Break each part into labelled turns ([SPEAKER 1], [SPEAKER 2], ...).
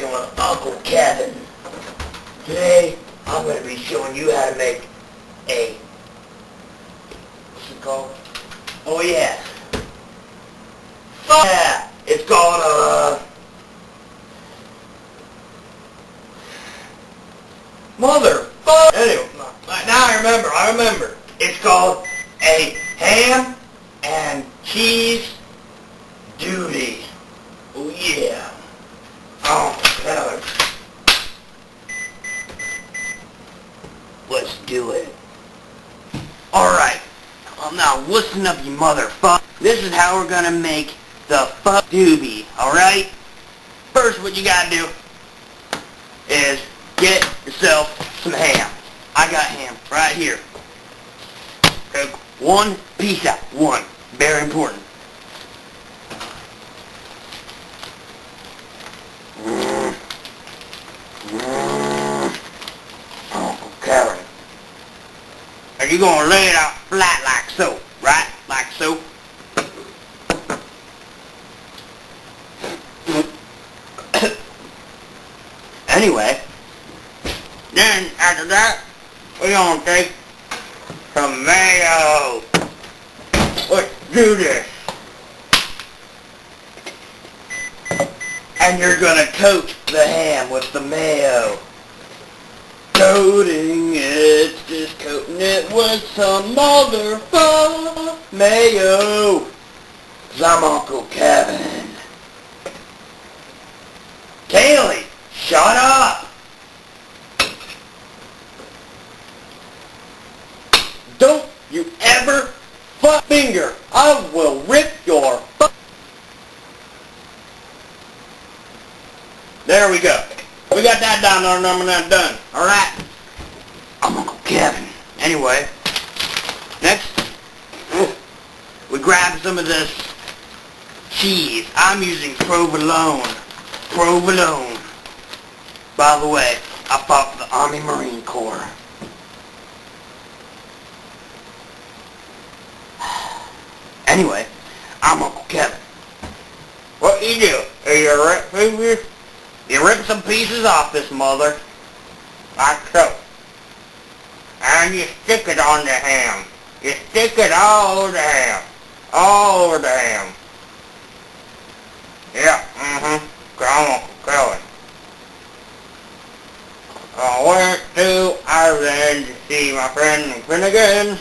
[SPEAKER 1] doing Uncle Kevin. Today, I'm going to be showing you how to make a, what's it called? Oh yeah. Yeah, it's called, motherfucker. Anyway, now I remember. It's called a ham and cheese doobie. Oh yeah. Oh, God. Let's do it. Alright. Now listen up, you motherfucker. This is how we're gonna make the fuck doobie, alright? First, what you gotta do is get yourself some ham. I got ham right here. Take one piece out. One. Very important. Uncle Kevin. And you're gonna lay it out flat like so, right? Like so. Anyway, then after that, we're gonna take some mayo. Let's do this. And you're gonna coat the ham with the mayo. Coating it, just coating it with some motherfucking mayo. 'Cause I'm Uncle Kevin. KALIE, shut up! Don't you ever fuck finger. I will rip your fuck. There we go. We got that down, our number not done. Alright? I'm Uncle Kevin. Anyway, next, we grab some of this cheese. I'm using provolone. Provolone. By the way, I fought for the Army Marine Corps. Anyway, I'm Uncle Kevin. What you do? You rip some pieces off this mother, like so. And you stick it on the ham. You stick it all over the ham. All over the ham. Yeah, I'm Uncle Kevin. I went to Ireland to see my friend Finnegan.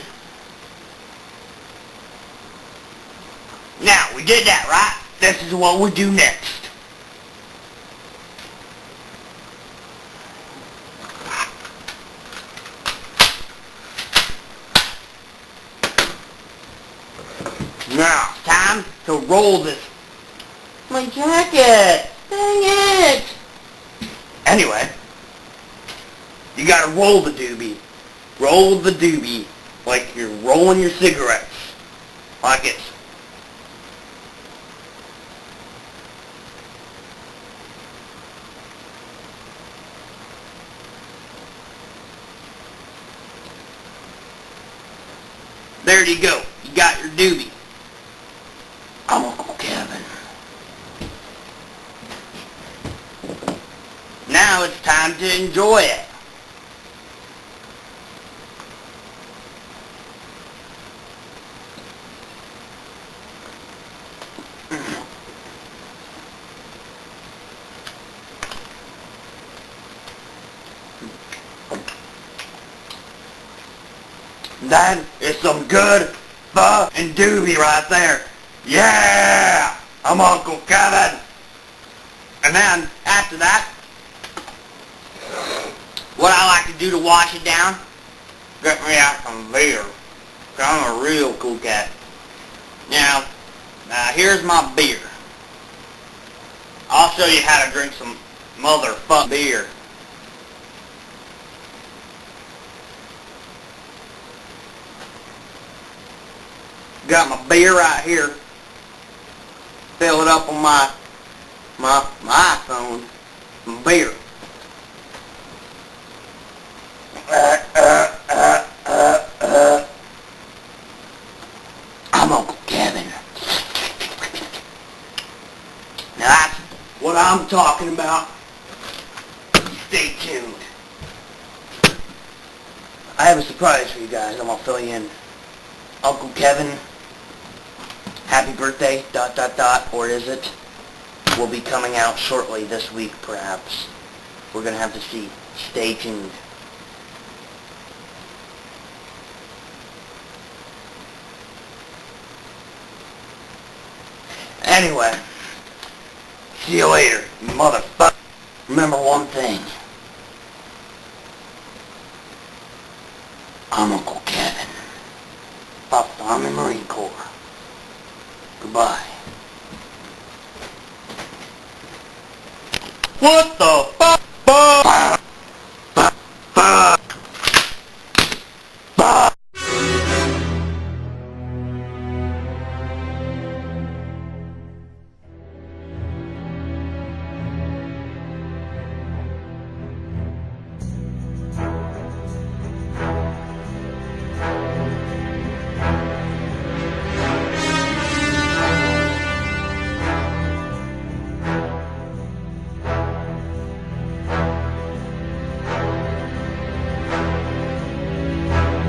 [SPEAKER 1] Now, we did that, right? This is what we do next. Now, time to roll this. My jacket! Dang it! Anyway, you gotta roll the doobie. Roll the doobie like you're rolling your cigarettes. Like it. There you go. You got your doobie. I'm Uncle Kevin. Now it's time to enjoy it. That is some good fucking doobie right there. Yeah! I'm Uncle Kevin. And then, after that, what I like to do to wash it down, get me out some beer. 'Cause I'm a real cool cat. Now, here's my beer. I'll show you how to drink some motherfucking beer. Got my beer right here. Fill it up on my iPhone. Some beer. I'm Uncle Kevin. Now that's what I'm talking about. I have a surprise for you guys. I'm gonna fill you in. Uncle Kevin, happy birthday, ... or is it? Will be coming out shortly this week, perhaps. We're gonna have to see. Stay tuned. Anyway, see you later, you motherfucker. Remember one thing. I'm Uncle Kevin. Buffed Army Marine Corps. Goodbye. What the fuck?